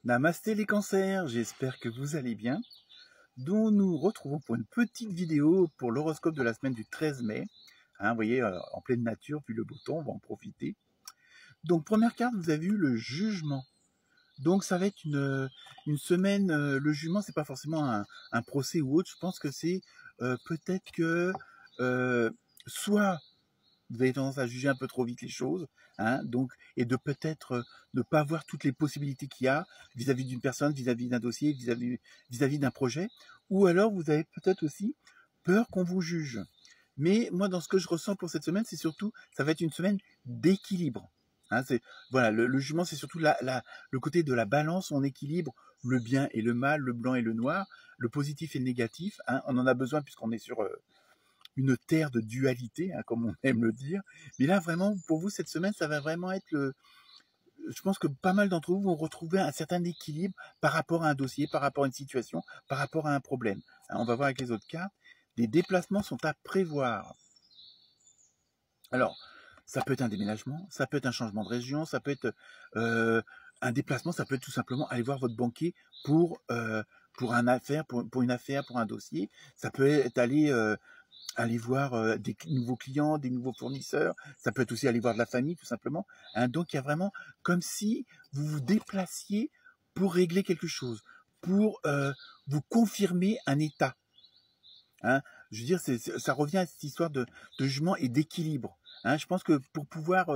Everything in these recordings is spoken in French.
Namasté les cancers, j'espère que vous allez bien. Nous nous retrouvons pour une petite vidéo pour l'horoscope de la semaine du 13 mai. Vous voyez, en pleine nature, puis le beau temps, on va en profiter. Donc, première carte, vous avez eu le jugement. Donc, ça va être une semaine, le jugement, c'est pas forcément un procès ou autre. Je pense que c'est peut-être que soit vous avez tendance à juger un peu trop vite les choses, donc, et de peut-être ne pas voir toutes les possibilités qu'il y a vis-à-vis d'une personne, vis-à-vis d'un dossier, vis-à-vis d'un projet, ou alors vous avez peut-être aussi peur qu'on vous juge. Mais moi, dans ce que je ressens pour cette semaine, c'est surtout, ça va être une semaine d'équilibre. Voilà, le jugement, c'est surtout le côté de la balance, on équilibre le bien et le mal, le blanc et le noir, le positif et le négatif. On en a besoin puisqu'on est sur une terre de dualité, comme on aime le dire. Mais là, vraiment, pour vous, cette semaine, ça va vraiment être je pense que pas mal d'entre vous vont retrouver un certain équilibre par rapport à un dossier, par rapport à une situation, par rapport à un problème. On va voir avec les autres cartes. Les déplacements sont à prévoir. Alors, ça peut être un déménagement, ça peut être un changement de région, ça peut être un déplacement, ça peut être tout simplement aller voir votre banquier pour une affaire, pour une affaire, pour un dossier. Ça peut être aller voir des nouveaux clients, des nouveaux fournisseurs. Ça peut être aussi aller voir de la famille, tout simplement. Donc, il y a vraiment comme si vous vous déplaciez pour régler quelque chose, pour vous confirmer un état. Je veux dire, ça revient à cette histoire de jugement et d'équilibre. Je pense que pour pouvoir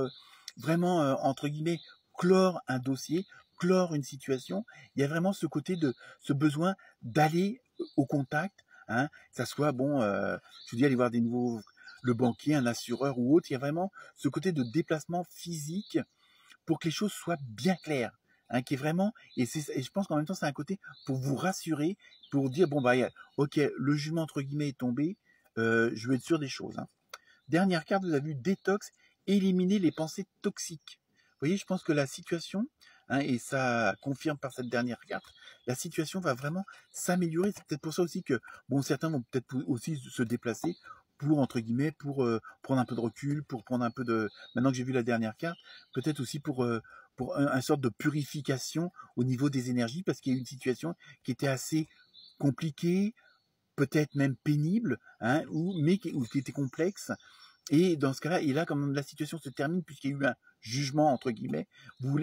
vraiment, entre guillemets, clore un dossier, clore une situation, il y a vraiment ce besoin d'aller au contact, que ça soit, je vous dis, aller voir le banquier, un assureur ou autre. Il y a vraiment ce côté de déplacement physique pour que les choses soient bien claires. Qui est vraiment, et je pense qu'en même temps, c'est un côté pour vous rassurer, pour dire, ok, le jugement, entre guillemets, est tombé, je veux être sûr des choses. Dernière carte, vous avez vu détox, éliminer les pensées toxiques. Vous voyez, je pense que la situation, et ça confirme par cette dernière carte, la situation va vraiment s'améliorer. C'est peut-être pour ça aussi que, certains vont peut-être aussi se déplacer pour, entre guillemets, pour prendre un peu de recul, pour prendre un peu de... Maintenant que j'ai vu la dernière carte, peut-être aussi pour un sorte de purification au niveau des énergies, parce qu'il y a eu une situation qui était assez compliquée, peut-être même pénible, mais qui était complexe. Et dans ce cas-là, et là, quand la situation se termine, puisqu'il y a eu un jugement, entre guillemets, vous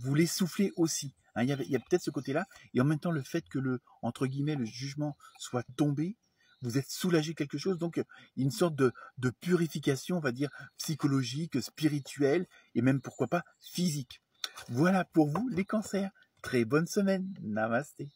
voulez souffler aussi. Il y a peut-être ce côté-là, et en même temps, le fait que entre guillemets, le jugement soit tombé, vous êtes soulagé quelque chose, donc il y a une sorte de purification, on va dire, psychologique, spirituelle, et même, pourquoi pas, physique. Voilà pour vous, les cancers. Très bonne semaine. Namasté.